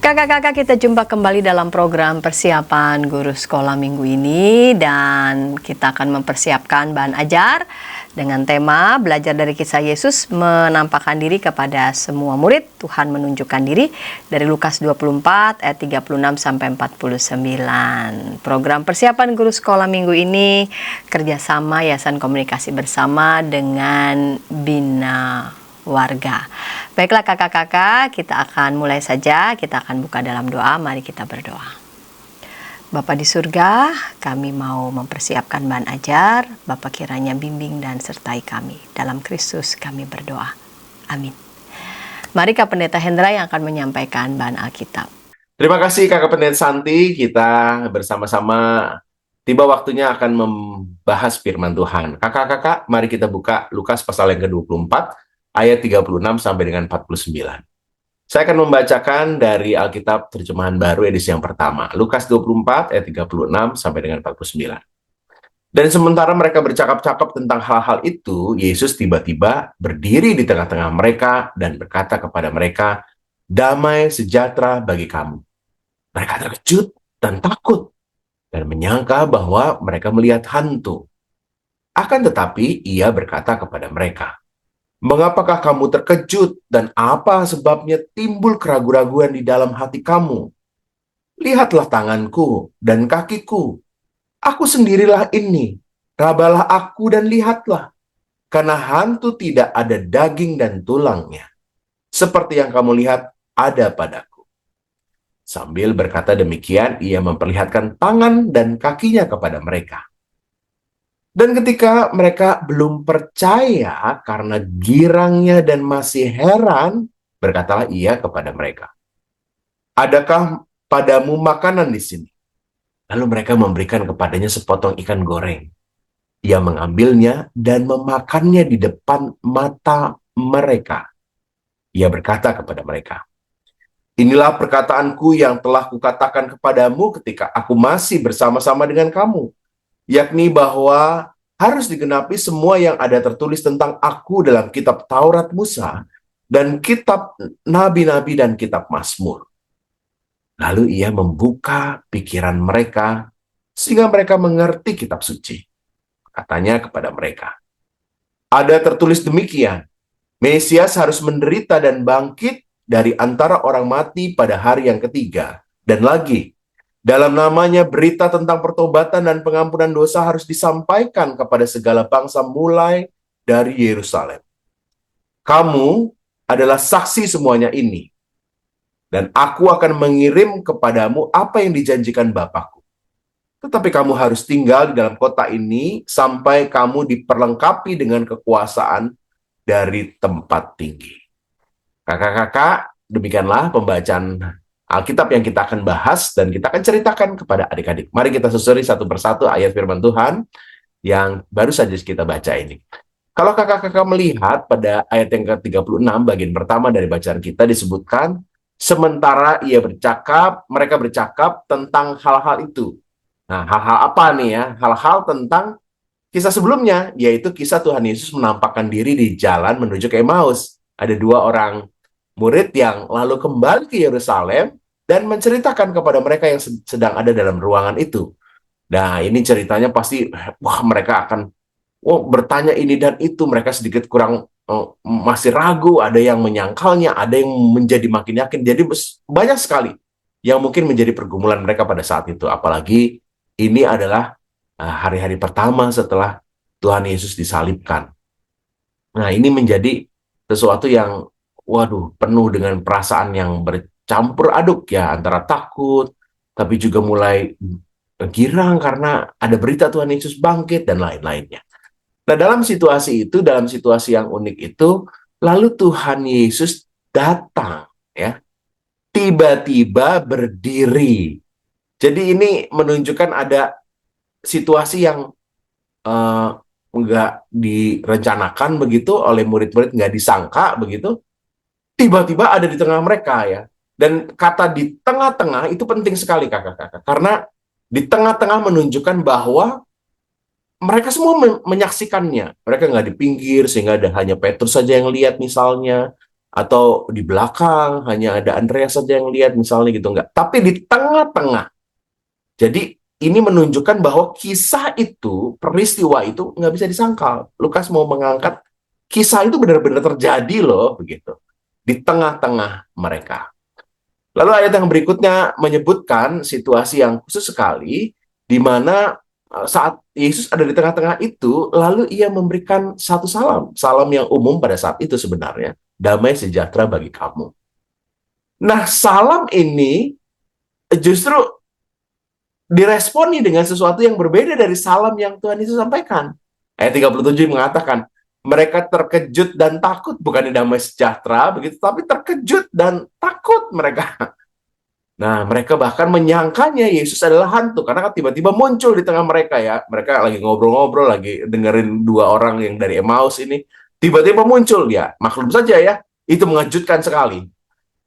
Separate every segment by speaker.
Speaker 1: Kakak-kakak, kita jumpa kembali dalam program persiapan guru sekolah minggu ini, dan kita akan mempersiapkan bahan ajar dengan tema belajar dari kisah Yesus menampakkan diri kepada semua murid. Tuhan menunjukkan diri dari Lukas 24 ayat 36 sampai 49. Program persiapan guru sekolah minggu ini kerjasama Yayasan Komunikasi Bersama dengan Bina Warga. Baiklah kakak-kakak, kita akan mulai saja. Kita akan buka dalam doa. Mari kita berdoa. Bapa di surga, kami mau mempersiapkan bahan ajar. Bapa kiranya bimbing dan sertai kami. Dalam Kristus kami berdoa. Amin. Mari Kak Pendeta Hendra yang akan menyampaikan bahan Alkitab.
Speaker 2: Terima kasih Kakak Pendeta Santi. Kita bersama-sama tiba waktunya akan membahas firman Tuhan. Kakak-kakak, mari kita buka Lukas pasal yang ke-24 ayat 36 sampai dengan 49. Saya akan membacakan dari Alkitab terjemahan baru edisi yang pertama. Lukas 24 ayat 36 sampai dengan 49. Dan sementara mereka bercakap-cakap tentang hal-hal itu, Yesus tiba-tiba berdiri di tengah-tengah mereka dan berkata kepada mereka, "Damai sejahtera bagi kamu." Mereka terkejut dan takut dan menyangka bahwa mereka melihat hantu. Akan tetapi ia berkata kepada mereka, "Mengapakah kamu terkejut dan apa sebabnya timbul keraguan-raguan di dalam hati kamu? Lihatlah tanganku dan kakiku. Aku sendirilah ini. Rabalah aku dan lihatlah. Karena hantu tidak ada daging dan tulangnya. Seperti yang kamu lihat ada padaku." Sambil berkata demikian, ia memperlihatkan tangan dan kakinya kepada mereka. Dan ketika mereka belum percaya karena girangnya dan masih heran, berkatalah ia kepada mereka, "Adakah padamu makanan di sini?" Lalu mereka memberikan kepadanya sepotong ikan goreng. Ia mengambilnya dan memakannya di depan mata mereka. Ia berkata kepada mereka, "Inilah perkataanku yang telah kukatakan kepadamu ketika aku masih bersama-sama dengan kamu, yakni bahwa harus digenapi semua yang ada tertulis tentang aku dalam kitab Taurat Musa dan kitab nabi-nabi dan kitab Mazmur." Lalu ia membuka pikiran mereka sehingga mereka mengerti kitab suci. Katanya kepada mereka, "Ada tertulis demikian, Mesias harus menderita dan bangkit dari antara orang mati pada hari yang ketiga. Dan lagi, dalam namanya berita tentang pertobatan dan pengampunan dosa harus disampaikan kepada segala bangsa mulai dari Yerusalem. Kamu adalah saksi semuanya ini. Dan aku akan mengirim kepadamu apa yang dijanjikan Bapakku. Tetapi kamu harus tinggal di dalam kota ini sampai kamu diperlengkapi dengan kekuasaan dari tempat tinggi." Kakak-kakak, demikianlah pembacaan Alkitab yang kita akan bahas dan kita akan ceritakan kepada adik-adik. Mari kita susuri satu persatu ayat firman Tuhan yang baru saja kita baca ini. Kalau kakak-kakak melihat pada ayat yang ke-36 bagian pertama dari bacaan kita disebutkan, sementara mereka bercakap tentang hal-hal itu. Nah, hal-hal apa nih ya? Hal-hal tentang kisah sebelumnya, yaitu kisah Tuhan Yesus menampakkan diri di jalan menuju ke Emmaus. Ada dua orang murid yang lalu kembali ke Yerusalem dan menceritakan kepada mereka yang sedang ada dalam ruangan itu. Nah, ini ceritanya pasti, wah mereka akan bertanya ini dan itu. Mereka sedikit kurang masih ragu, ada yang menyangkalnya, ada yang menjadi makin yakin. Jadi banyak sekali yang mungkin menjadi pergumulan mereka pada saat itu. Apalagi ini adalah hari-hari pertama setelah Tuhan Yesus disalibkan. Nah, ini menjadi sesuatu yang, waduh, penuh dengan perasaan yang bercampur aduk ya, antara takut, tapi juga mulai girang karena ada berita Tuhan Yesus bangkit dan lain-lainnya. Nah, dalam situasi itu, dalam situasi yang unik itu, lalu Tuhan Yesus datang, ya, tiba-tiba berdiri. Jadi ini menunjukkan ada situasi yang nggak direncanakan begitu oleh murid-murid, nggak disangka begitu, tiba-tiba ada di tengah mereka ya. Dan kata di tengah-tengah itu penting sekali kakak-kakak, karena di tengah-tengah menunjukkan bahwa mereka semua menyaksikannya. Mereka nggak di pinggir, sehingga ada hanya Petrus saja yang lihat misalnya, atau di belakang hanya ada Andreas saja yang lihat misalnya gitu, enggak. Tapi di tengah-tengah. Jadi ini menunjukkan bahwa kisah itu, peristiwa itu nggak bisa disangkal. Lukas mau mengangkat kisah itu benar-benar terjadi loh, begitu. Di tengah-tengah mereka. Lalu ayat yang berikutnya menyebutkan situasi yang khusus sekali, di mana saat Yesus ada di tengah-tengah itu, lalu ia memberikan satu salam. Salam yang umum pada saat itu sebenarnya. Damai sejahtera bagi kamu. Nah, salam ini justru diresponi dengan sesuatu yang berbeda dari salam yang Tuhan Yesus sampaikan. Ayat 37 mengatakan, mereka terkejut dan takut, bukan damai sejahtera, begitu, tapi terkejut dan takut mereka. Nah, mereka bahkan menyangkanya Yesus adalah hantu, karena kan tiba-tiba muncul di tengah mereka ya. Mereka lagi ngobrol-ngobrol, lagi dengerin dua orang yang dari Emmaus ini. Tiba-tiba muncul dia. Maklum saja ya, itu mengejutkan sekali.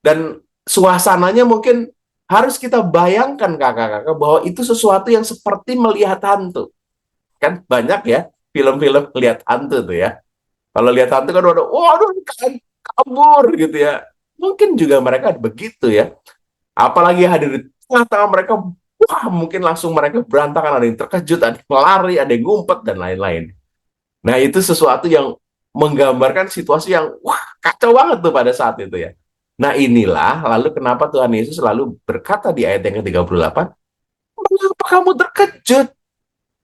Speaker 2: Dan suasananya mungkin harus kita bayangkan kakak-kakak bahwa itu sesuatu yang seperti melihat hantu. Kan banyak ya film-film lihat hantu tuh ya. Kalau lihat hantu kan waduh, kabur gitu ya. Mungkin juga mereka begitu ya. Apalagi hadir di tengah-tengah mereka, wah mungkin langsung mereka berantakan, ada yang terkejut, ada yang lari, ada yang ngumpet, dan lain-lain. Nah itu sesuatu yang menggambarkan situasi yang wah kacau banget tuh pada saat itu ya. Nah inilah lalu kenapa Tuhan Yesus selalu berkata di ayat yang ke-38, mengapa kamu terkejut?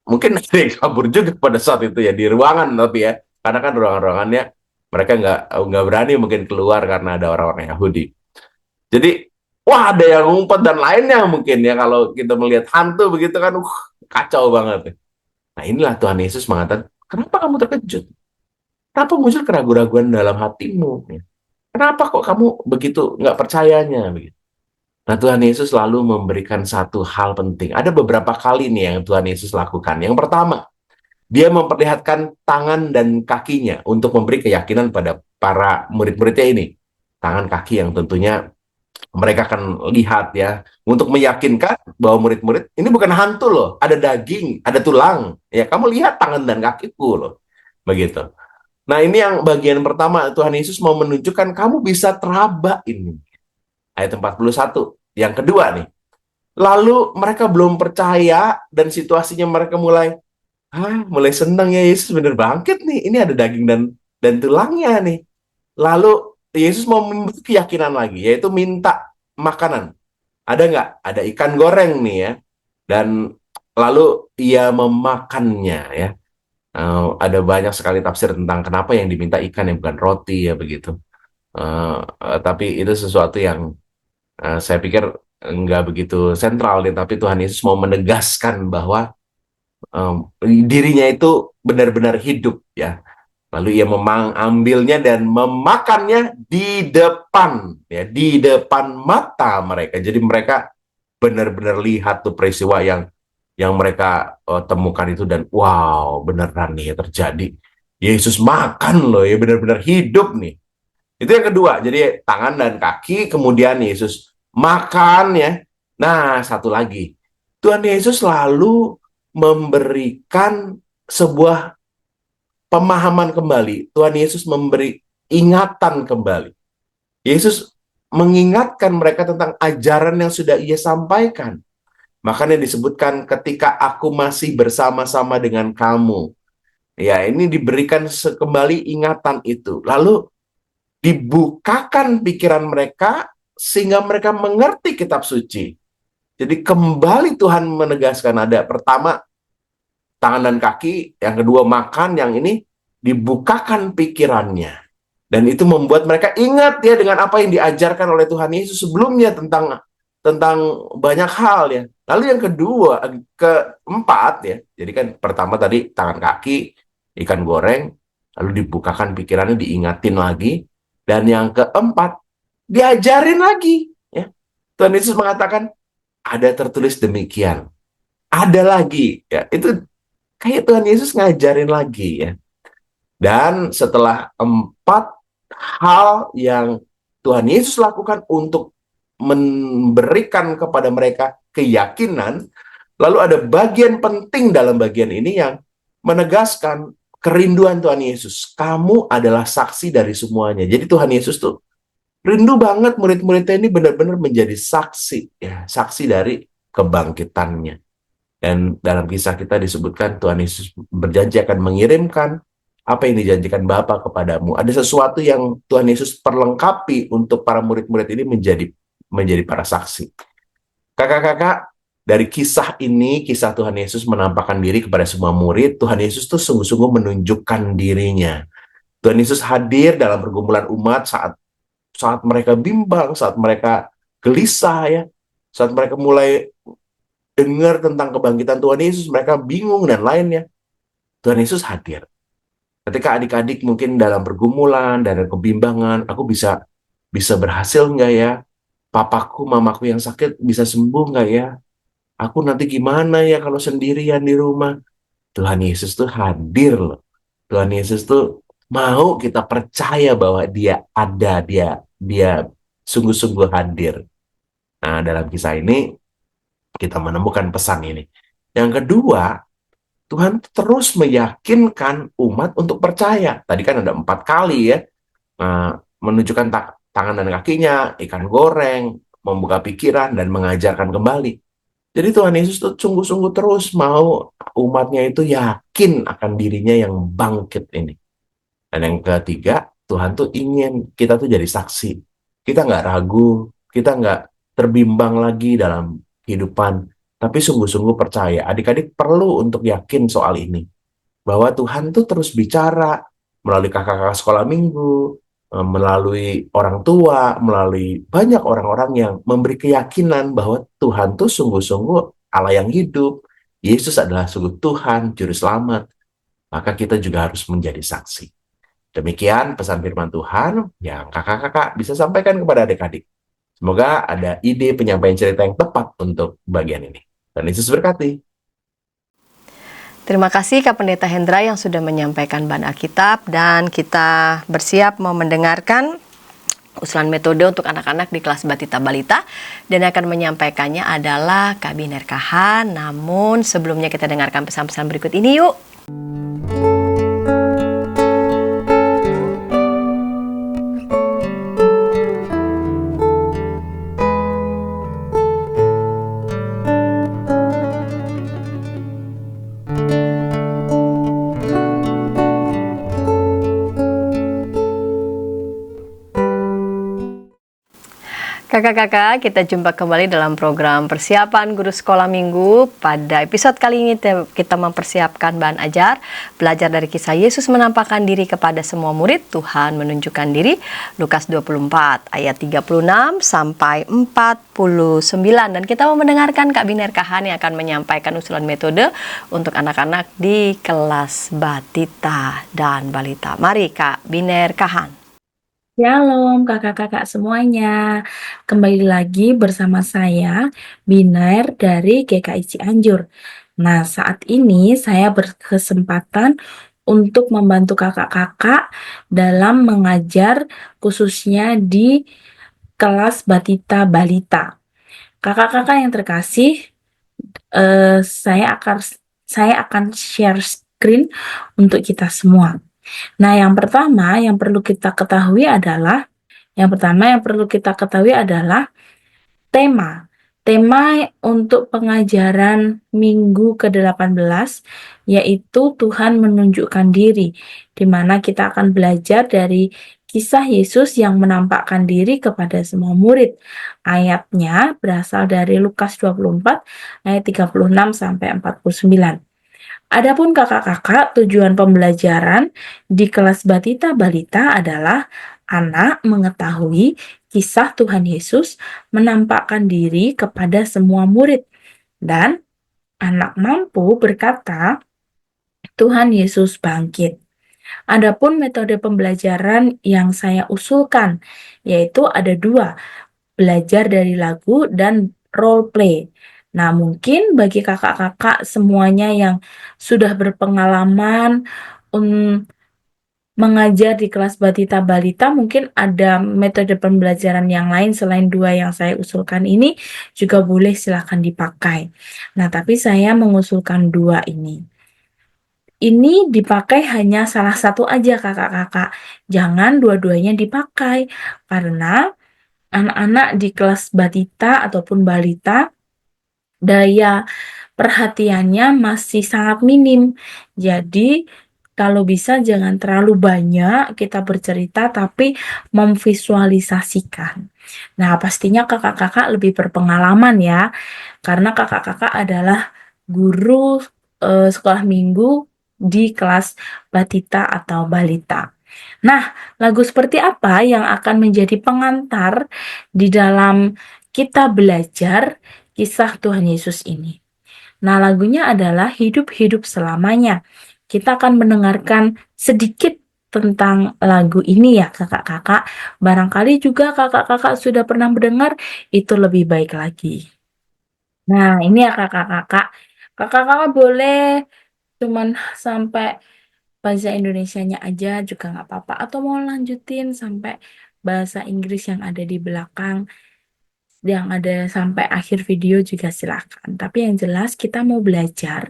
Speaker 2: Mungkin ada yang kabur juga pada saat itu ya, di ruangan tapi ya. Karena kan ruangan-ruangannya mereka nggak berani mungkin keluar karena ada orang-orang Yahudi. Jadi, wah ada yang ngumpet dan lainnya mungkin ya kalau kita melihat hantu begitu kan, kacau banget. Nah inilah Tuhan Yesus mengatakan, kenapa kamu terkejut? Kenapa muncul keraguan-raguan dalam hatimu? Kenapa kok kamu begitu nggak percayanya? Nah Tuhan Yesus selalu memberikan satu hal penting. Ada beberapa kali nih yang Tuhan Yesus lakukan. Yang pertama, dia memperlihatkan tangan dan kakinya untuk memberi keyakinan pada para murid-muridnya ini. Tangan kaki yang tentunya mereka akan lihat ya, untuk meyakinkan bahwa murid-murid ini bukan hantu loh, ada daging, ada tulang ya, kamu lihat tangan dan kakiku loh, begitu. Nah ini yang bagian pertama, Tuhan Yesus mau menunjukkan kamu bisa teraba ini, ayat 41. Yang kedua nih, lalu mereka belum percaya dan situasinya mereka mulai senang ya, Yesus bener bangkit nih, ini ada daging dan tulangnya nih. Lalu Yesus mau memberi keyakinan lagi, yaitu minta makanan. Ada nggak? Ada ikan goreng nih ya. Dan lalu ia memakannya ya. Ada banyak sekali tafsir tentang kenapa yang diminta ikan yang bukan roti ya begitu. Tapi itu sesuatu yang saya pikir nggak begitu sentral nih. Tapi Tuhan Yesus mau menegaskan bahwa dirinya itu benar-benar hidup ya. Lalu ia mengambilnya dan memakannya di depan, ya, di depan mata mereka. Jadi mereka benar-benar lihat tuh peristiwa yang mereka temukan itu dan wow, beneran nih terjadi. Yesus makan loh, ya benar-benar hidup nih. Itu yang kedua. Jadi tangan dan kaki, kemudian Yesus makan ya. Nah, satu lagi. Tuhan Yesus selalu memberikan sebuah pemahaman kembali. Tuhan Yesus memberi ingatan kembali. Yesus mengingatkan mereka tentang ajaran yang sudah ia sampaikan. Makanya disebutkan ketika aku masih bersama-sama dengan kamu. Ya, ini diberikan kembali ingatan itu. Lalu dibukakan pikiran mereka sehingga mereka mengerti kitab suci. Jadi kembali Tuhan menegaskan, ada pertama tangan dan kaki, yang kedua makan, yang ini dibukakan pikirannya. Dan itu membuat mereka ingat ya dengan apa yang diajarkan oleh Tuhan Yesus sebelumnya tentang banyak hal ya. Lalu yang kedua, keempat ya. Jadi kan pertama tadi tangan kaki, ikan goreng, lalu dibukakan pikirannya, diingatin lagi. Dan yang keempat, diajarin lagi ya. Tuhan Yesus mengatakan ada tertulis demikian. Ada lagi ya. Itu kayak Tuhan Yesus ngajarin lagi ya. Dan setelah 4 hal yang Tuhan Yesus lakukan untuk memberikan kepada mereka keyakinan, lalu ada bagian penting dalam bagian ini yang menegaskan kerinduan Tuhan Yesus. Kamu adalah saksi dari semuanya. Jadi Tuhan Yesus tuh Rindu banget murid-muridnya ini benar-benar menjadi saksi, ya, saksi dari kebangkitannya. Dan dalam kisah kita disebutkan Tuhan Yesus berjanji akan mengirimkan apa yang dijanjikan Bapa kepadamu. Ada sesuatu yang Tuhan Yesus perlengkapi untuk para murid-murid ini menjadi para saksi. Kakak-kakak, dari kisah ini, kisah Tuhan Yesus menampakkan diri kepada semua murid, Tuhan Yesus tuh sungguh-sungguh menunjukkan dirinya. Tuhan Yesus hadir dalam pergumulan umat saat saat mereka bimbang, saat mereka gelisah ya, saat mereka mulai dengar tentang kebangkitan Tuhan Yesus, mereka bingung dan lainnya. Tuhan Yesus hadir. Ketika adik-adik mungkin dalam pergumulan, dan kebimbangan, aku bisa bisa berhasil nggak ya? Papaku, mamaku yang sakit bisa sembuh nggak ya? Aku nanti gimana ya kalau sendirian di rumah? Tuhan Yesus tuh hadir loh. Tuhan Yesus tuh mau kita percaya bahwa dia ada, dia sungguh-sungguh hadir. Nah, dalam kisah ini kita menemukan pesan ini. Yang kedua, Tuhan terus meyakinkan umat untuk percaya. Tadi kan ada 4 kali ya, menunjukkan tangan dan kakinya, ikan goreng, membuka pikiran, dan mengajarkan kembali. Jadi Tuhan Yesus tuh sungguh-sungguh terus mau umatnya itu yakin akan dirinya yang bangkit ini. Dan yang ketiga, Tuhan tuh ingin kita tuh jadi saksi. Kita nggak ragu, kita nggak terbimbang lagi dalam kehidupan, tapi sungguh-sungguh percaya. Adik-adik perlu untuk yakin soal ini, bahwa Tuhan tuh terus bicara melalui kakak-kakak sekolah minggu, melalui orang tua, melalui banyak orang-orang yang memberi keyakinan bahwa Tuhan tuh sungguh-sungguh Allah yang hidup. Yesus adalah sungguh Tuhan, Juru Selamat. Maka kita juga harus menjadi saksi. Demikian pesan firman Tuhan yang kakak-kakak bisa sampaikan kepada adik-adik. Semoga ada ide penyampaian cerita yang tepat untuk bagian ini. Dan Yesus berkati.
Speaker 1: Terima kasih Kak Pendeta Hendra yang sudah menyampaikan bahan Alkitab, dan kita bersiap mau mendengarkan usulan metode untuk anak-anak di kelas Batita Balita, dan akan menyampaikannya adalah Kak Biner Kahan. Namun sebelumnya kita dengarkan pesan-pesan berikut ini yuk. Kakak-kakak, kita jumpa kembali dalam program persiapan guru sekolah minggu. Pada episode kali ini kita mempersiapkan bahan ajar, belajar dari kisah Yesus menampakkan diri kepada semua murid, Tuhan menunjukkan diri, Lukas 24 ayat 36 sampai 49. Dan kita mau mendengarkan Kak Biner Kahan yang akan menyampaikan usulan metode untuk anak-anak di kelas Batita dan Balita. Mari Kak Biner Kahan.
Speaker 3: Shalom kakak-kakak semuanya, kembali lagi bersama saya Biner dari GKI Cianjur. Nah, saat ini saya berkesempatan untuk membantu kakak-kakak dalam mengajar khususnya di kelas Batita Balita. Kakak-kakak yang terkasih, saya akan share screen untuk kita semua. Nah, yang pertama yang perlu kita ketahui adalah tema. Tema untuk pengajaran minggu ke-18 yaitu Tuhan menunjukkan diri, di mana kita akan belajar dari kisah Yesus yang menampakkan diri kepada semua murid. Ayatnya berasal dari Lukas 24 ayat 36 sampai 49. Adapun kakak-kakak, tujuan pembelajaran di kelas Batita Balita adalah anak mengetahui kisah Tuhan Yesus menampakkan diri kepada semua murid, dan anak mampu berkata, Tuhan Yesus bangkit. Adapun metode pembelajaran yang saya usulkan, yaitu ada 2, belajar dari lagu dan role play. Nah, mungkin bagi kakak-kakak semuanya yang sudah berpengalaman mengajar di kelas Batita Balita, mungkin ada metode pembelajaran yang lain selain 2 yang saya usulkan ini, juga boleh silakan dipakai. Nah, tapi saya mengusulkan 2 ini. ini dipakai hanya salah satu aja kakak-kakak. Jangan dua-duanya dipakai karena anak-anak di kelas batita ataupun balita daya perhatiannya masih sangat minim. Jadi kalau bisa jangan terlalu banyak kita bercerita tapi memvisualisasikan. Nah, pastinya kakak-kakak lebih berpengalaman ya, karena kakak-kakak adalah guru sekolah minggu di kelas batita atau balita. Nah, lagu seperti apa yang akan menjadi pengantar di dalam kita belajar kisah Tuhan Yesus ini? Nah, lagunya adalah Hidup-Hidup Selamanya. Kita akan mendengarkan sedikit tentang lagu ini ya kakak-kakak. Barangkali juga kakak-kakak sudah pernah mendengar, itu lebih baik lagi. Nah, ini ya kakak-kakak. Kakak-kakak boleh cuman sampai bahasa Indonesianya aja juga nggak apa-apa. Atau mau lanjutin sampai bahasa Inggris yang ada di belakang, yang ada sampai akhir video juga silakan. Tapi yang jelas kita mau belajar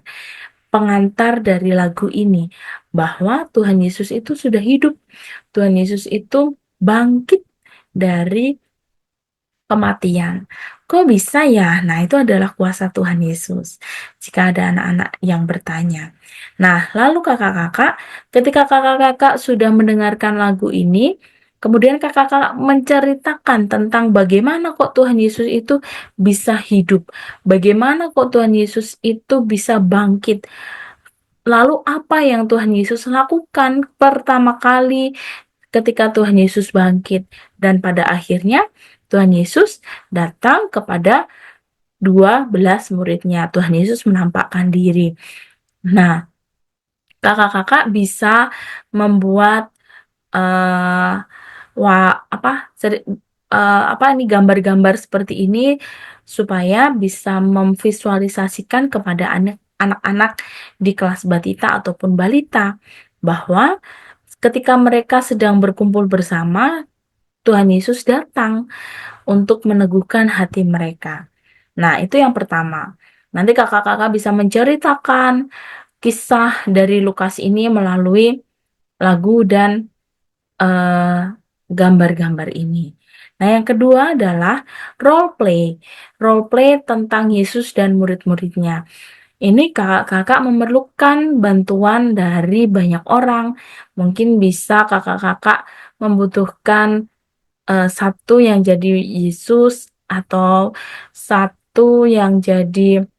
Speaker 3: pengantar dari lagu ini bahwa Tuhan Yesus itu sudah hidup. Tuhan Yesus itu bangkit dari kematian. Kok bisa ya? Nah, itu adalah kuasa Tuhan Yesus. Jika ada anak-anak yang bertanya. Nah, lalu kakak-kakak, ketika kakak-kakak sudah mendengarkan lagu ini, kemudian kakak-kakak menceritakan tentang bagaimana kok Tuhan Yesus itu bisa hidup. Bagaimana kok Tuhan Yesus itu bisa bangkit. Lalu apa yang Tuhan Yesus lakukan pertama kali ketika Tuhan Yesus bangkit? Dan pada akhirnya Tuhan Yesus datang kepada 12 muridnya. Tuhan Yesus menampakkan diri. Nah, kakak-kakak bisa membuat eh ini gambar-gambar seperti ini supaya bisa memvisualisasikan kepada anak-anak di kelas batita ataupun balita bahwa ketika mereka sedang berkumpul bersama, Tuhan Yesus datang untuk meneguhkan hati mereka. Nah, itu yang pertama. Nanti kakak-kakak bisa menceritakan kisah dari Lukas ini melalui lagu dan gambar-gambar ini. Nah, yang kedua adalah role play. Role play tentang Yesus dan murid-muridnya. Ini kakak-kakak memerlukan bantuan dari banyak orang. Mungkin bisa kakak-kakak membutuhkan satu yang jadi Yesus atau satu yang jadi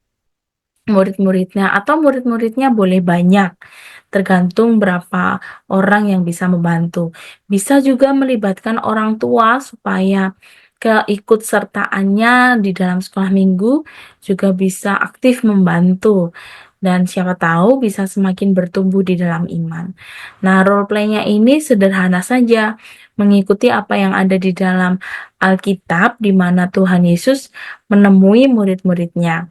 Speaker 3: murid-muridnya, atau murid-muridnya boleh banyak, tergantung berapa orang yang bisa membantu. Bisa juga melibatkan orang tua supaya keikutsertaannya di dalam sekolah minggu juga bisa aktif membantu. Dan siapa tahu bisa semakin bertumbuh di dalam iman. Nah, role play-nya ini sederhana saja, mengikuti apa yang ada di dalam Alkitab, di mana Tuhan Yesus menemui murid-muridnya.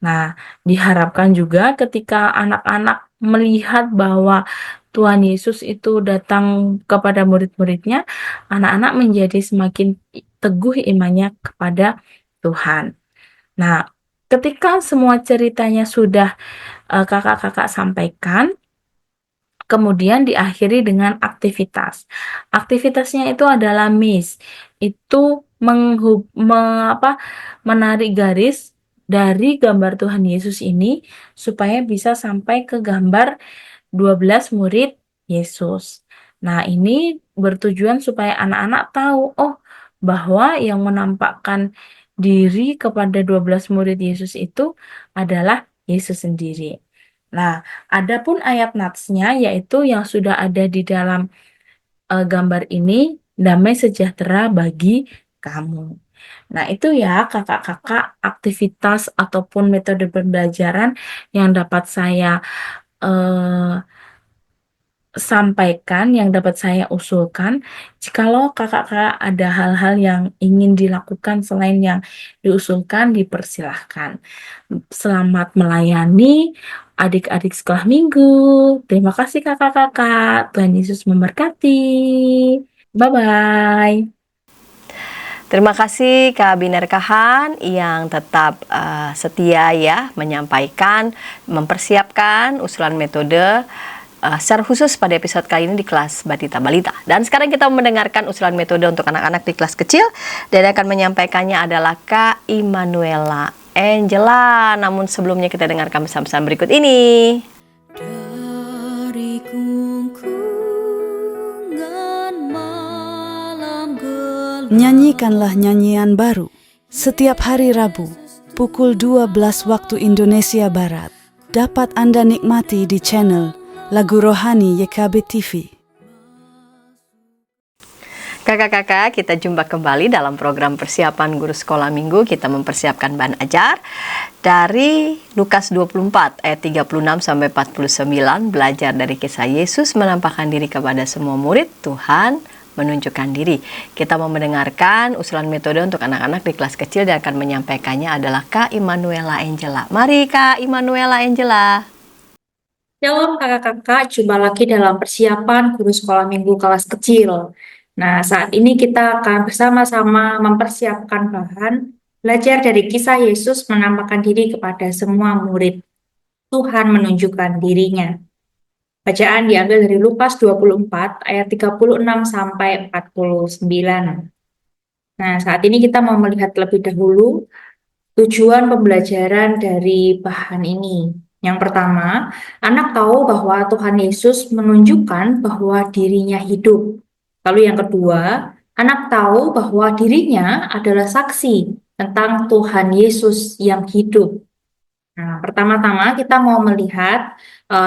Speaker 3: Nah, diharapkan juga ketika anak-anak melihat bahwa Tuhan Yesus itu datang kepada murid-muridnya, anak-anak menjadi semakin teguh imannya kepada Tuhan. Nah, ketika semua ceritanya sudah kakak-kakak sampaikan, kemudian diakhiri dengan aktivitas. Aktivitasnya itu adalah miss. Itu menarik garis dari gambar Tuhan Yesus ini supaya bisa sampai ke gambar 12 murid Yesus. Nah, ini bertujuan supaya anak-anak tahu, oh, bahwa yang menampakkan diri kepada 12 murid Yesus itu adalah Yesus sendiri. Nah, adapun ayat natsnya yaitu yang sudah ada di dalam gambar ini, damai sejahtera bagi kamu. Nah, itu ya kakak-kakak aktivitas ataupun metode pembelajaran yang dapat saya eh, sampaikan, yang dapat saya usulkan. Jikalau kakak-kakak ada hal-hal yang ingin dilakukan selain yang diusulkan, dipersilahkan. Selamat melayani adik-adik sekolah minggu. Terima kasih kakak-kakak. Tuhan Yesus memberkati. Bye-bye.
Speaker 1: Terima kasih Kak Biner Kahan yang tetap setia ya menyampaikan, mempersiapkan usulan metode secara khusus pada episode kali ini di kelas Batita Balita. Dan sekarang kita mendengarkan usulan metode untuk anak-anak di kelas kecil dan akan menyampaikannya adalah Kak Immanuela Angela. Namun sebelumnya kita dengarkan pesan-pesan berikut ini.
Speaker 4: Nyanyikanlah nyanyian baru setiap hari Rabu pukul 12 waktu Indonesia Barat. Dapat Anda nikmati di channel Lagu Rohani YKB TV.
Speaker 1: Kakak-kakak, kita jumpa kembali dalam program persiapan guru sekolah minggu. Kita mempersiapkan bahan ajar dari Lukas 24 ayat 36 sampai 49, belajar dari kisah Yesus menampakkan diri kepada semua murid, Tuhan menunjukkan diri. Kita mau mendengarkan usulan metode untuk anak-anak di kelas kecil dan akan menyampaikannya adalah Kak Immanuela Angela. Mari Kak Immanuela Angela.
Speaker 5: Shalom kakak-kakak, jumpa lagi dalam persiapan guru sekolah minggu kelas kecil. Nah, saat ini kita akan bersama-sama mempersiapkan bahan belajar dari kisah Yesus menampakkan diri kepada semua murid. Tuhan menunjukkan dirinya. Bacaan diambil dari Lukas 24 ayat 36 sampai 49. Nah, saat ini kita mau melihat lebih dahulu tujuan pembelajaran dari bahan ini. Yang pertama, anak tahu bahwa Tuhan Yesus menunjukkan bahwa dirinya hidup. Lalu yang kedua, anak tahu bahwa dirinya adalah saksi tentang Tuhan Yesus yang hidup. Nah, pertama-tama kita mau melihat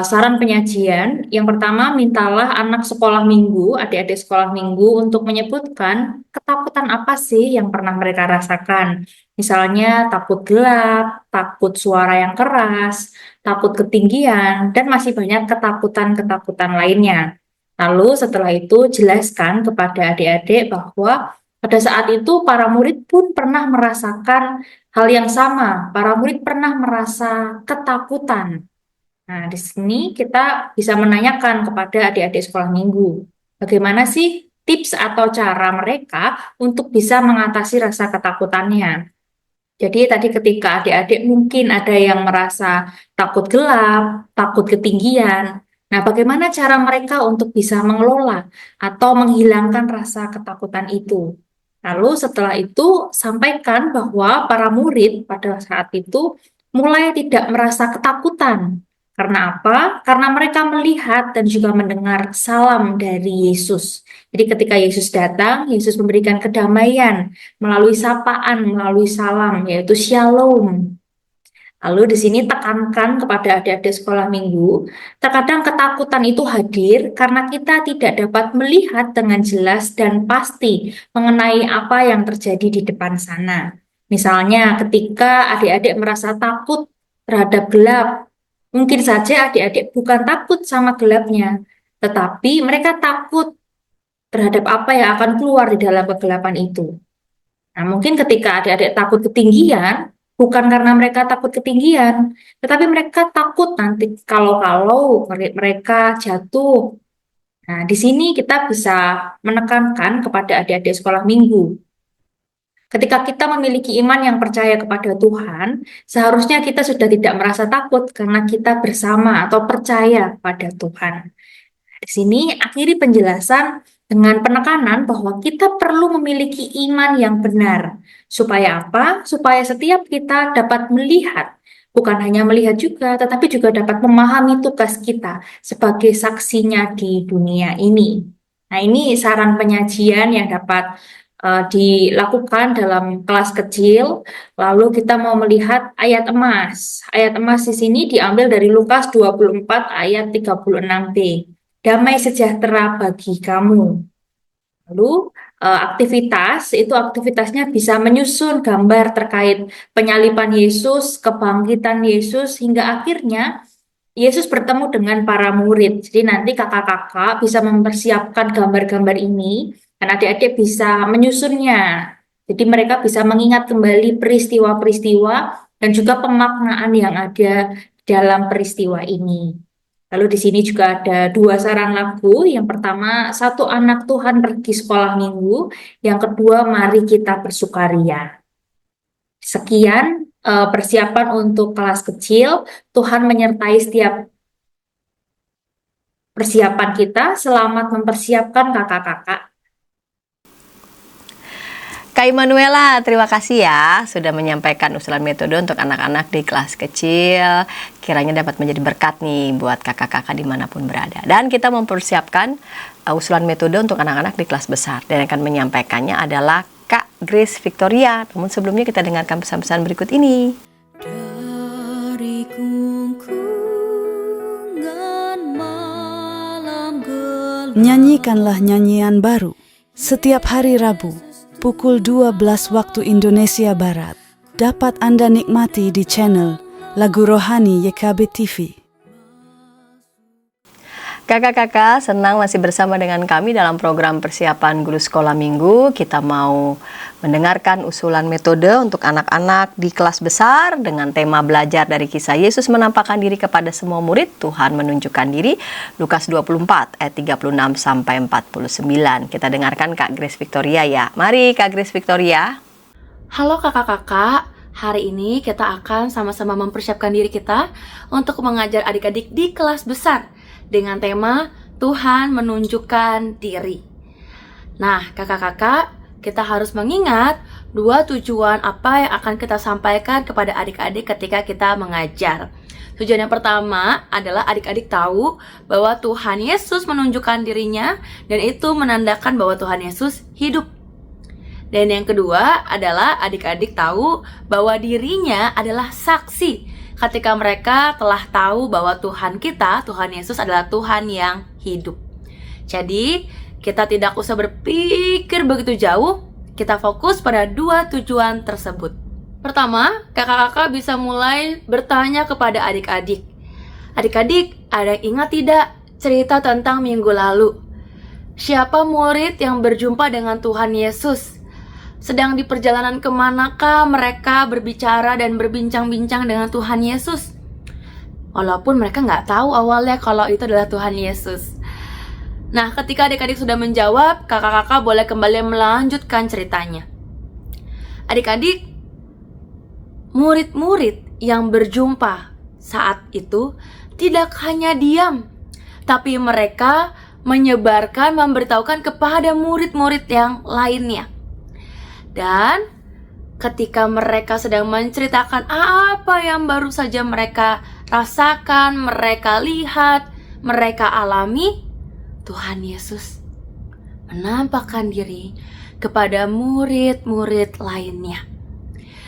Speaker 5: saran penyajian. Yang pertama, mintalah anak sekolah minggu, adik-adik sekolah minggu untuk menyebutkan ketakutan apa sih yang pernah mereka rasakan. Misalnya takut gelap, takut suara yang keras, takut ketinggian, dan masih banyak ketakutan-ketakutan lainnya. Lalu setelah itu jelaskan kepada adik-adik bahwa pada saat itu para murid pun pernah merasakan hal yang sama. Para murid pernah merasa ketakutan. Nah, di sini kita bisa menanyakan kepada adik-adik sekolah minggu, bagaimana sih tips atau cara mereka untuk bisa mengatasi rasa ketakutannya. Jadi tadi ketika adik-adik mungkin ada yang merasa takut gelap, takut ketinggian. Nah, bagaimana cara mereka untuk bisa mengelola atau menghilangkan rasa ketakutan itu? Lalu setelah itu sampaikan bahwa para murid pada saat itu mulai tidak merasa ketakutan. Karena apa? Karena mereka melihat dan juga mendengar salam dari Yesus. Jadi ketika Yesus datang, Yesus memberikan kedamaian melalui sapaan, melalui salam, yaitu shalom. Lalu di sini tekankan kepada adik-adik sekolah minggu, terkadang ketakutan itu hadir karena kita tidak dapat melihat dengan jelas dan pasti mengenai apa yang terjadi di depan sana. Misalnya ketika adik-adik merasa takut terhadap gelap, mungkin saja adik-adik bukan takut sama gelapnya, tetapi mereka takut terhadap apa yang akan keluar di dalam kegelapan itu. Nah, mungkin ketika adik-adik takut ketinggian, bukan karena mereka takut ketinggian, tetapi mereka takut nanti kalau mereka jatuh. Nah, di sini kita bisa menekankan kepada adik-adik sekolah minggu. Ketika kita memiliki iman yang percaya kepada Tuhan, seharusnya kita sudah tidak merasa takut karena kita bersama atau percaya pada Tuhan. Di sini akhiri penjelasan dengan penekanan bahwa kita perlu memiliki iman yang benar. Supaya apa? Supaya setiap kita dapat melihat, bukan hanya melihat juga, tetapi juga dapat memahami tugas kita sebagai saksinya di dunia ini. Nah, ini saran penyajian yang dapat dilakukan dalam kelas kecil. Lalu kita mau melihat ayat emas. Ayat emas di sini diambil dari Lukas 24 ayat 36b. Damai sejahtera bagi kamu. Lalu aktivitasnya bisa menyusun gambar terkait penyaliban Yesus, kebangkitan Yesus, hingga akhirnya Yesus bertemu dengan para murid. Jadi nanti kakak-kakak bisa mempersiapkan gambar-gambar ini, dan adik-adik bisa menyusunnya. Jadi mereka bisa mengingat kembali peristiwa-peristiwa dan juga pemaknaan yang ada dalam peristiwa ini. Lalu di sini juga ada dua saran lagu. Yang pertama, Satu Anak Tuhan Pergi Sekolah Minggu. Yang kedua, Mari Kita Bersukaria. Sekian persiapan untuk kelas kecil. Tuhan menyertai setiap persiapan kita. Selamat mempersiapkan kakak-kakak.
Speaker 1: Kak Immanuela, terima kasih ya sudah menyampaikan usulan metode untuk anak-anak di kelas kecil. Kiranya dapat menjadi berkat nih buat kakak-kakak dimanapun berada. Dan kita mempersiapkan usulan metode untuk anak-anak di kelas besar. Dan yang akan menyampaikannya adalah Kak Grace Victoria. Namun sebelumnya kita dengarkan pesan-pesan berikut ini.
Speaker 6: Dari kungkungan malam gelap.
Speaker 4: Nyanyikanlah nyanyian baru setiap hari Rabu pukul 12 waktu Indonesia Barat. Dapat Anda nikmati di channel Lagu Rohani YKB TV.
Speaker 1: Kakak-kakak, senang masih bersama dengan kami dalam program persiapan guru sekolah minggu. Kita mau mendengarkan usulan metode untuk anak-anak di kelas besar dengan tema belajar dari kisah Yesus menampakkan diri kepada semua murid. Tuhan menunjukkan diri, Lukas 24 ayat 36 sampai 49. Kita dengarkan Kak Grace Victoria ya. Mari Kak Grace Victoria.
Speaker 7: Halo kakak-kakak, hari ini kita akan sama-sama mempersiapkan diri kita untuk mengajar adik-adik di kelas besar dengan tema Tuhan menunjukkan diri. Nah, kakak-kakak, kita harus mengingat dua tujuan apa yang akan kita sampaikan kepada adik-adik ketika kita mengajar. Tujuan yang pertama adalah adik-adik tahu bahwa Tuhan Yesus menunjukkan dirinya dan itu menandakan bahwa Tuhan Yesus hidup. Dan yang kedua adalah adik-adik tahu bahwa dirinya adalah saksi ketika mereka telah tahu bahwa Tuhan kita, Tuhan Yesus adalah Tuhan yang hidup. Jadi, kita tidak usah berpikir begitu jauh, kita fokus pada dua tujuan tersebut. Pertama, kakak-kakak bisa mulai bertanya kepada adik-adik. Adik-adik, ada yang ingat tidak cerita tentang minggu lalu? Siapa murid yang berjumpa dengan Tuhan Yesus? Sedang di perjalanan kemanakah mereka berbicara dan berbincang-bincang dengan Tuhan Yesus? Walaupun mereka nggak tahu awalnya kalau itu adalah Tuhan Yesus. Nah, ketika adik-adik sudah menjawab, kakak-kakak boleh kembali melanjutkan ceritanya. Adik-adik, murid-murid yang berjumpa saat itu tidak hanya diam, tapi mereka menyebarkan, memberitahukan kepada murid-murid yang lainnya. Dan ketika mereka sedang menceritakan apa yang baru saja mereka rasakan, mereka lihat, mereka alami, Tuhan Yesus menampakkan diri kepada murid-murid lainnya.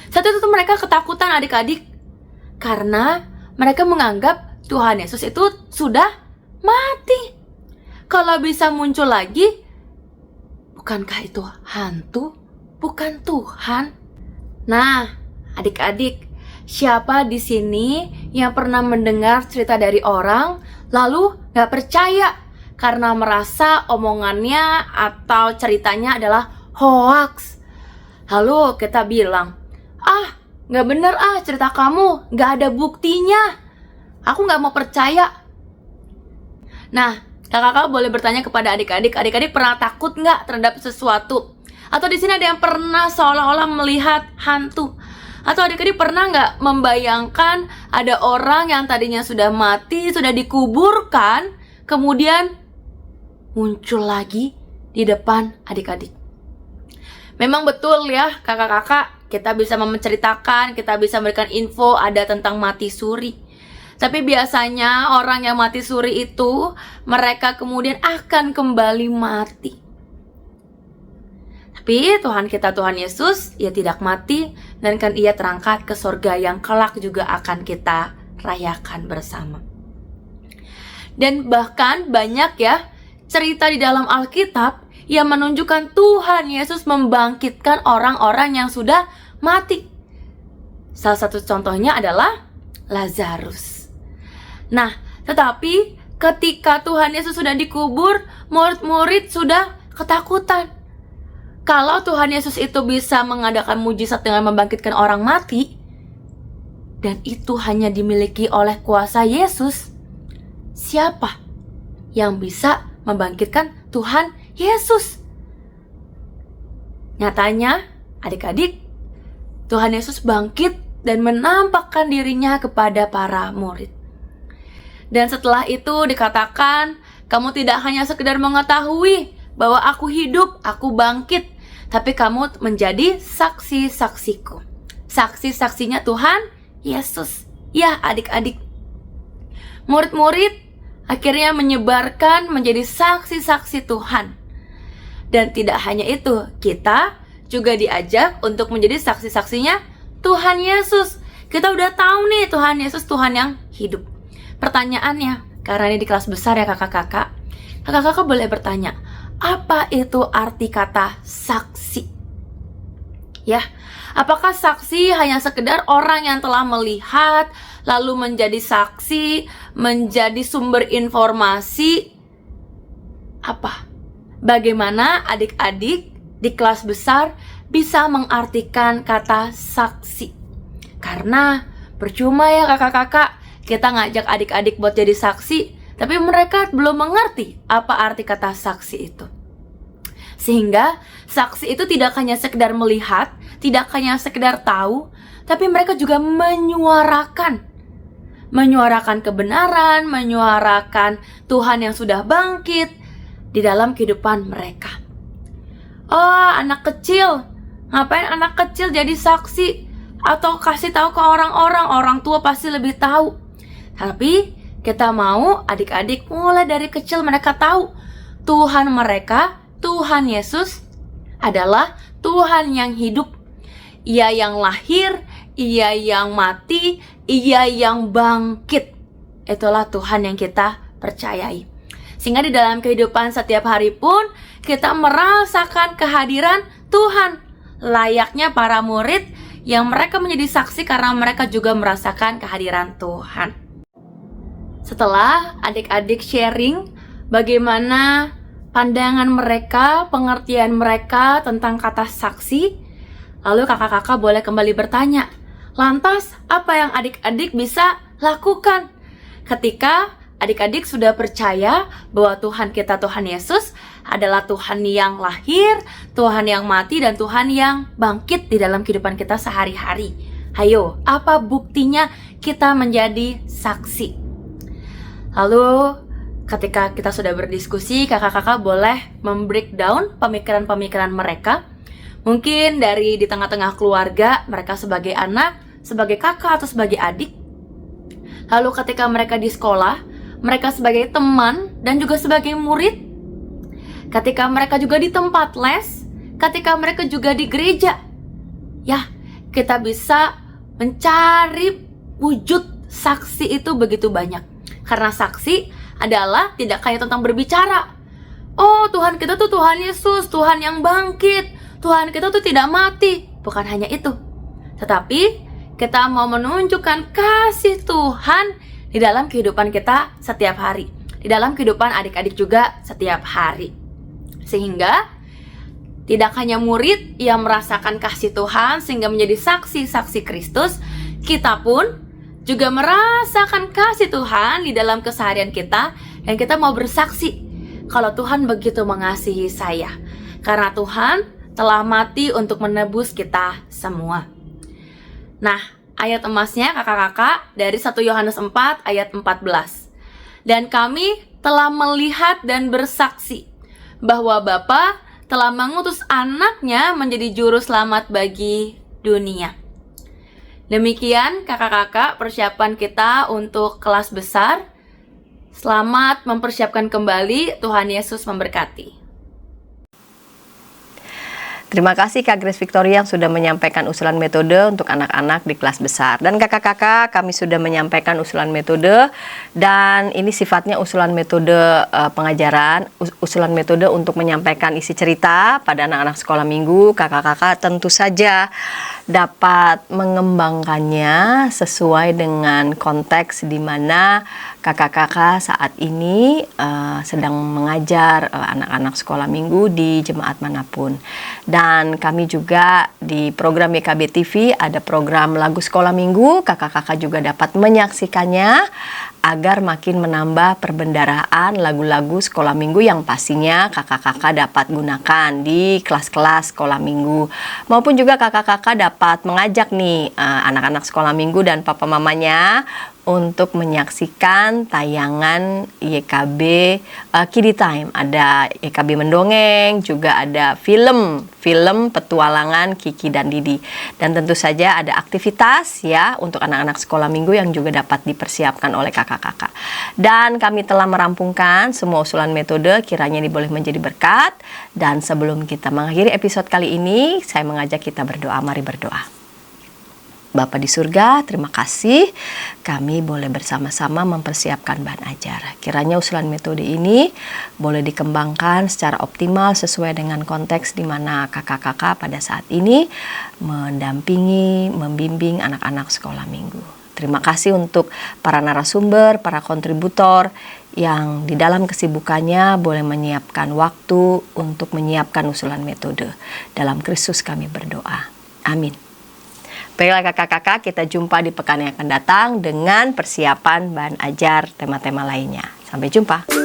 Speaker 7: Saat itu mereka ketakutan adik-adik karena mereka menganggap Tuhan Yesus itu sudah mati. Kalau bisa muncul lagi, bukankah itu hantu? Bukan Tuhan. Nah, adik-adik, siapa di sini yang pernah mendengar cerita dari orang lalu gak percaya karena merasa omongannya atau ceritanya adalah hoax? Lalu kita bilang, gak bener cerita kamu, gak ada buktinya, aku gak mau percaya. Nah, kakak-kakak boleh bertanya kepada adik-adik, adik-adik pernah takut gak terhadap sesuatu? Atau di sini ada yang pernah seolah-olah melihat hantu? Atau adik-adik pernah nggak membayangkan ada orang yang tadinya sudah mati, sudah dikuburkan, kemudian muncul lagi di depan adik-adik? Memang betul ya kakak-kakak, kita bisa menceritakan, kita bisa memberikan info ada tentang mati suri. Tapi biasanya orang yang mati suri itu, mereka kemudian akan kembali mati. Tapi Tuhan kita, Tuhan Yesus, Ia tidak mati dan kan Ia terangkat ke sorga yang kelak juga akan kita rayakan bersama. Dan bahkan banyak ya cerita di dalam Alkitab yang menunjukkan Tuhan Yesus membangkitkan orang-orang yang sudah mati. Salah satu contohnya adalah Lazarus. Nah, tetapi ketika Tuhan Yesus sudah dikubur, murid-murid sudah ketakutan. Kalau Tuhan Yesus itu bisa mengadakan mujizat dengan membangkitkan orang mati, dan itu hanya dimiliki oleh kuasa Yesus, siapa yang bisa membangkitkan Tuhan Yesus? Nyatanya, adik-adik, Tuhan Yesus bangkit dan menampakkan dirinya kepada para murid. Dan setelah itu dikatakan, kamu tidak hanya sekedar mengetahui bahwa aku hidup, aku bangkit, tapi kamu menjadi saksi-saksiku. Saksi-saksinya Tuhan Yesus. Ya, adik-adik. Murid-murid akhirnya menyebarkan menjadi saksi-saksi Tuhan. Dan tidak hanya itu, kita juga diajak untuk menjadi saksi-saksinya Tuhan Yesus. Kita udah tahu nih Tuhan Yesus Tuhan yang hidup. Pertanyaannya, karena ini di kelas besar ya kakak-kakak, kakak-kakak boleh bertanya, apa itu arti kata saksi? Ya, apakah saksi hanya sekedar orang yang telah melihat, lalu menjadi saksi, menjadi sumber informasi? Apa? Bagaimana adik-adik di kelas besar bisa mengartikan kata saksi? Karena percuma ya kakak-kakak, kita ngajak adik-adik buat jadi saksi, tapi mereka belum mengerti apa arti kata saksi itu. Sehingga saksi itu tidak hanya sekedar melihat, tidak hanya sekedar tahu, tapi mereka juga menyuarakan kebenaran, menyuarakan Tuhan yang sudah bangkit di dalam kehidupan mereka. Oh, anak kecil, ngapain anak kecil jadi saksi? Atau kasih tahu ke orang tua pasti lebih tahu. Tapi kita mau adik-adik mulai dari kecil mereka tahu Tuhan mereka, Tuhan Yesus adalah Tuhan yang hidup. Ia yang lahir, Ia yang mati, Ia yang bangkit. Itulah Tuhan yang kita percayai. Sehingga di dalam kehidupan setiap hari pun kita merasakan kehadiran Tuhan. Layaknya para murid yang mereka menjadi saksi karena mereka juga merasakan kehadiran Tuhan. Setelah adik-adik sharing bagaimana pandangan mereka, pengertian mereka tentang kata saksi, lalu kakak-kakak boleh kembali bertanya, lantas apa yang adik-adik bisa lakukan ketika adik-adik sudah percaya bahwa Tuhan kita, Tuhan Yesus adalah Tuhan yang lahir, Tuhan yang mati, dan Tuhan yang bangkit di dalam kehidupan kita sehari-hari? Ayo, apa buktinya kita menjadi saksi? Lalu ketika kita sudah berdiskusi, kakak-kakak boleh membreakdown pemikiran-pemikiran mereka. Mungkin dari di tengah-tengah keluarga, mereka sebagai anak, sebagai kakak, atau sebagai adik. Lalu ketika mereka di sekolah, mereka sebagai teman dan juga sebagai murid. Ketika mereka juga di tempat les, ketika mereka juga di gereja. Ya, kita bisa mencari wujud saksi itu begitu banyak. Karena saksi adalah tidak hanya tentang berbicara. Oh, Tuhan kita tuh Tuhan Yesus, Tuhan yang bangkit, Tuhan kita tuh tidak mati. Bukan hanya itu, tetapi kita mau menunjukkan kasih Tuhan di dalam kehidupan kita setiap hari, di dalam kehidupan adik-adik juga setiap hari. Sehingga tidak hanya murid yang merasakan kasih Tuhan sehingga menjadi saksi-saksi Kristus, kita pun juga merasakan kasih Tuhan di dalam keseharian kita, dan kita mau bersaksi kalau Tuhan begitu mengasihi saya, karena Tuhan telah mati untuk menebus kita semua. Nah, ayat emasnya kakak-kakak dari 1 Yohanes 4 ayat 14. Dan kami telah melihat dan bersaksi bahwa Bapa telah mengutus anaknya menjadi juru selamat bagi dunia. Demikian kakak-kakak persiapan kita untuk kelas besar. Selamat mempersiapkan kembali. Tuhan Yesus memberkati.
Speaker 1: Terima kasih Kak Grace Victoria yang sudah menyampaikan usulan metode untuk anak-anak di kelas besar. Dan kakak-kakak, kami sudah menyampaikan usulan metode, dan ini sifatnya usulan metode pengajaran, usulan metode untuk menyampaikan isi cerita pada anak-anak sekolah minggu. Kakak-kakak tentu saja dapat mengembangkannya sesuai dengan konteks di mana kakak-kakak saat ini sedang mengajar anak-anak sekolah minggu di jemaat manapun. Dan kami juga di program YKB TV ada program lagu sekolah minggu. Kakak-kakak juga dapat menyaksikannya agar makin menambah perbendaharaan lagu-lagu sekolah minggu yang pastinya kakak-kakak dapat gunakan di kelas-kelas sekolah minggu, maupun juga kakak-kakak dapat mengajak nih anak-anak sekolah minggu dan papa mamanya untuk menyaksikan tayangan YKB Kiddie Time. Ada YKB Mendongeng, juga ada film petualangan Kiki dan Didi. Dan tentu saja ada aktivitas ya untuk anak-anak sekolah minggu yang juga dapat dipersiapkan oleh kakak-kakak. Dan kami telah merampungkan semua usulan metode, kiranya ini boleh menjadi berkat. Dan sebelum kita mengakhiri episode kali ini, saya mengajak kita berdoa. Mari berdoa. Bapa di surga, terima kasih kami boleh bersama-sama mempersiapkan bahan ajar. Kiranya usulan metode ini boleh dikembangkan secara optimal sesuai dengan konteks di mana kakak-kakak pada saat ini mendampingi, membimbing anak-anak sekolah minggu. Terima kasih untuk para narasumber, para kontributor yang di dalam kesibukannya boleh menyiapkan waktu untuk menyiapkan usulan metode. Dalam Kristus kami berdoa. Amin. Baiklah kakak-kakak, kita jumpa di pekan yang akan datang dengan persiapan bahan ajar tema-tema lainnya. Sampai jumpa.